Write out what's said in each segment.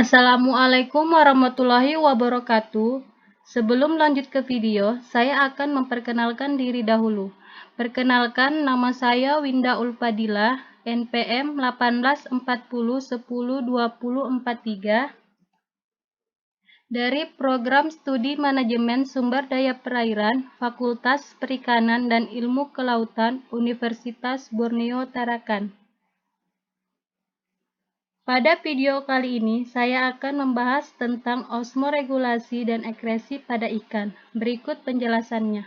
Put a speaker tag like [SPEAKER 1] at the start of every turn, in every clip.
[SPEAKER 1] Assalamualaikum warahmatullahi wabarakatuh. Sebelum lanjut ke video, saya akan memperkenalkan diri dahulu. Perkenalkan, nama saya Winda Ulfadilah, NPM 1840102043 dari Program Studi Manajemen Sumber Daya Perairan, Fakultas Perikanan dan Ilmu Kelautan, Universitas Borneo Tarakan. Pada video kali ini, saya akan membahas tentang osmoregulasi dan ekresi pada ikan. Berikut penjelasannya.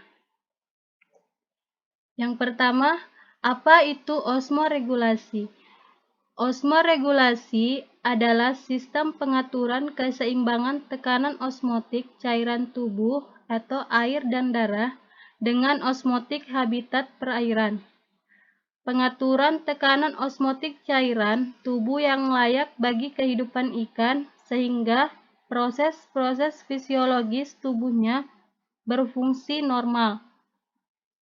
[SPEAKER 1] Yang pertama, apa itu osmoregulasi? Osmoregulasi adalah sistem pengaturan keseimbangan tekanan osmotik cairan tubuh atau air dan darah dengan osmotik habitat perairan. Pengaturan tekanan osmotik cairan tubuh yang layak bagi kehidupan ikan sehingga proses-proses fisiologis tubuhnya berfungsi normal.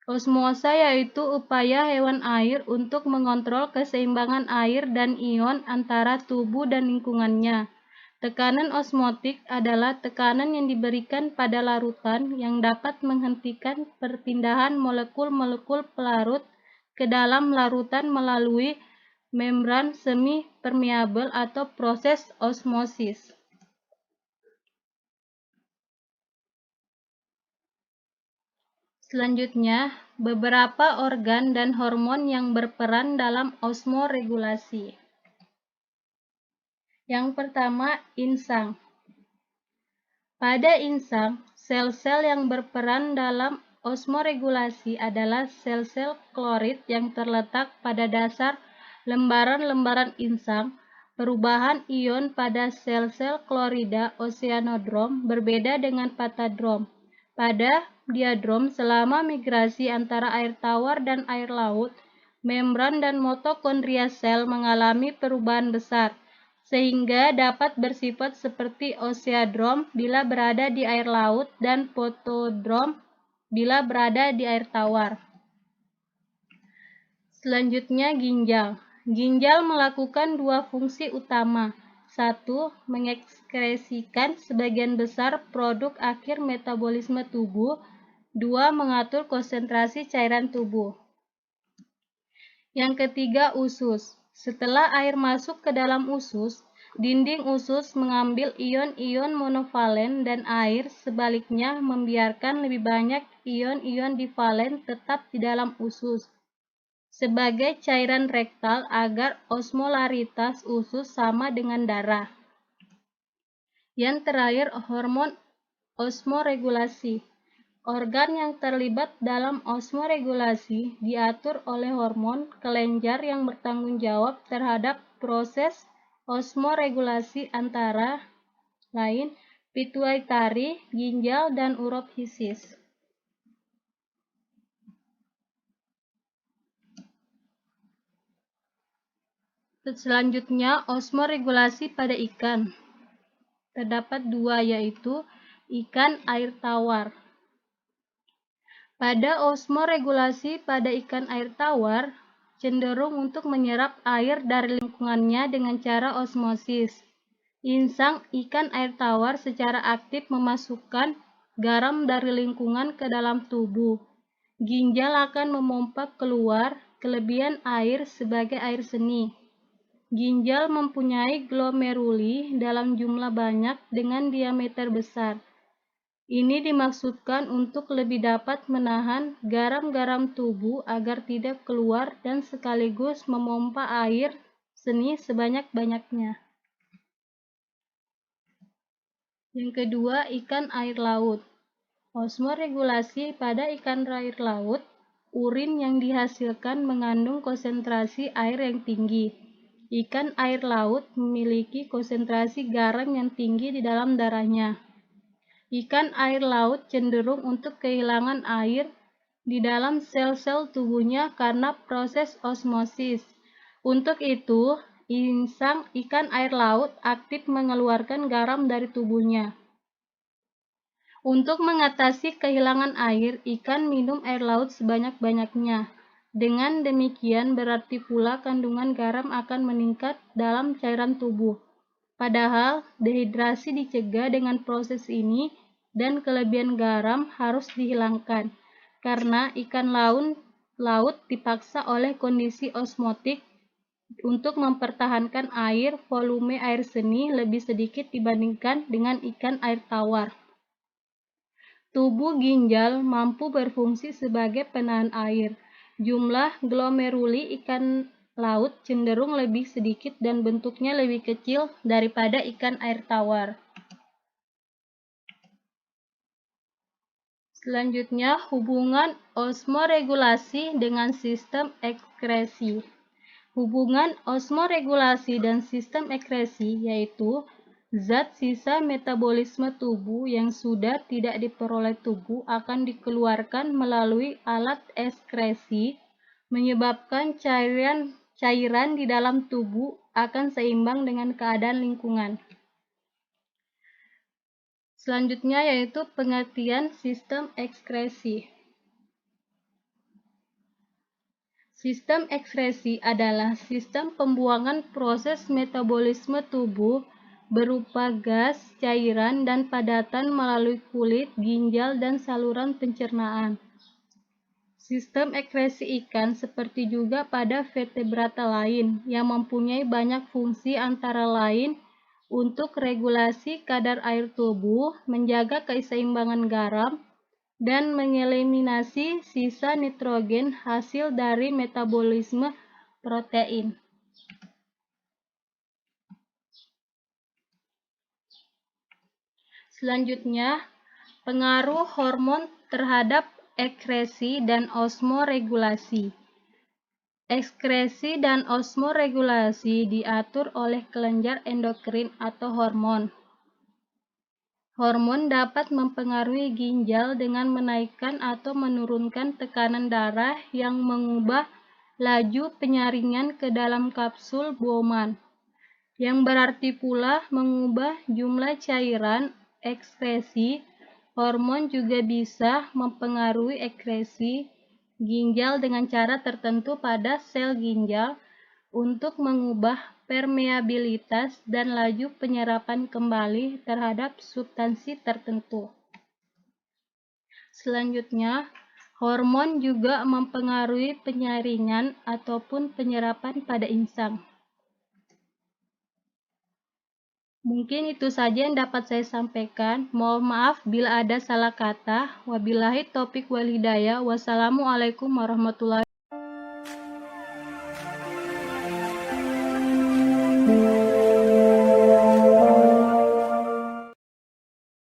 [SPEAKER 1] Osmosa yaitu upaya hewan air untuk mengontrol keseimbangan air dan ion antara tubuh dan lingkungannya. Tekanan osmotik adalah tekanan yang diberikan pada larutan yang dapat menghentikan perpindahan molekul-molekul pelarut ke dalam larutan melalui membran semi permeabel atau proses osmosis. Selanjutnya, beberapa organ dan hormon yang berperan dalam osmoregulasi. Yang pertama, insang. Pada insang, sel-sel yang berperan dalam osmoregulasi adalah sel-sel klorid yang terletak pada dasar lembaran-lembaran insang. Perubahan ion pada sel-sel klorida oseanodrom berbeda dengan patadrom. Pada diadrom, selama migrasi antara air tawar dan air laut, membran dan mitokondria sel mengalami perubahan besar, sehingga dapat bersifat seperti oseadrom bila berada di air laut dan fotodrom bila berada di air tawar. Selanjutnya, ginjal. Ginjal melakukan dua fungsi utama. Satu, mengekskresikan sebagian besar produk akhir metabolisme tubuh. Dua, mengatur konsentrasi cairan tubuh. Yang ketiga, usus. Setelah air masuk ke dalam usus, dinding usus mengambil ion-ion monovalen dan air sebaliknya membiarkan lebih banyak ion-ion divalen tetap di dalam usus sebagai cairan rektal agar osmolaritas usus sama dengan darah. Yang terakhir, hormon osmoregulasi. Organ yang terlibat dalam osmoregulasi diatur oleh hormon kelenjar yang bertanggung jawab terhadap proses osmoregulasi antara lain pituitari, ginjal, dan urophysis. Selanjutnya, osmoregulasi pada ikan. Terdapat dua, yaitu ikan air tawar. Pada osmoregulasi pada ikan air tawar, cenderung untuk menyerap air dari lingkungannya dengan cara osmosis. Insang ikan air tawar secara aktif memasukkan garam dari lingkungan ke dalam tubuh. Ginjal akan memompa keluar kelebihan air sebagai air seni. Ginjal mempunyai glomeruli dalam jumlah banyak dengan diameter besar. Ini dimaksudkan untuk lebih dapat menahan garam-garam tubuh agar tidak keluar dan sekaligus memompa air seni sebanyak-banyaknya. Yang kedua, ikan air laut. Osmoregulasi pada ikan air laut, urin yang dihasilkan mengandung konsentrasi air yang tinggi. Ikan air laut memiliki konsentrasi garam yang tinggi di dalam darahnya. Ikan air laut cenderung untuk kehilangan air di dalam sel-sel tubuhnya karena proses osmosis. Untuk itu, insang ikan air laut aktif mengeluarkan garam dari tubuhnya. Untuk mengatasi kehilangan air, ikan minum air laut sebanyak-banyaknya. Dengan demikian berarti pula kandungan garam akan meningkat dalam cairan tubuh. Padahal dehidrasi dicegah dengan proses ini dan kelebihan garam harus dihilangkan karena ikan laut dipaksa oleh kondisi osmotik untuk mempertahankan air. Volume air seni lebih sedikit dibandingkan dengan ikan air tawar. Tubuh ginjal mampu berfungsi sebagai penahan air. Jumlah glomeruli ikan laut cenderung lebih sedikit dan bentuknya lebih kecil daripada ikan air tawar. Selanjutnya, hubungan osmoregulasi dengan sistem ekskresi. Hubungan osmoregulasi dan sistem ekskresi yaitu zat sisa metabolisme tubuh yang sudah tidak diperoleh tubuh akan dikeluarkan melalui alat ekskresi, menyebabkan cairan di dalam tubuh akan seimbang dengan keadaan lingkungan. Selanjutnya yaitu pengertian sistem ekskresi. Sistem ekskresi adalah sistem pembuangan proses metabolisme tubuh berupa gas, cairan, dan padatan melalui kulit, ginjal, dan saluran pencernaan. Sistem ekskresi ikan seperti juga pada vertebrata lain yang mempunyai banyak fungsi antara lain untuk regulasi kadar air tubuh, menjaga keseimbangan garam, dan mengeliminasi sisa nitrogen hasil dari metabolisme protein. Selanjutnya, pengaruh hormon terhadap ekskresi dan osmoregulasi. Ekskresi dan osmoregulasi diatur oleh kelenjar endokrin atau hormon. Hormon dapat mempengaruhi ginjal dengan menaikkan atau menurunkan tekanan darah yang mengubah laju penyaringan ke dalam kapsul Bowman, yang berarti pula mengubah jumlah cairan ekskresi. Hormon juga bisa mempengaruhi ekskresi ginjal dengan cara tertentu pada sel ginjal untuk mengubah permeabilitas dan laju penyerapan kembali terhadap substansi tertentu. Selanjutnya, hormon juga mempengaruhi penyaringan ataupun penyerapan pada insang. Mungkin itu saja yang dapat saya sampaikan. Mohon maaf bila ada salah kata. Wabillahi taufiq wal hidayah. Wassalamualaikum warahmatullahi wabarakatuh.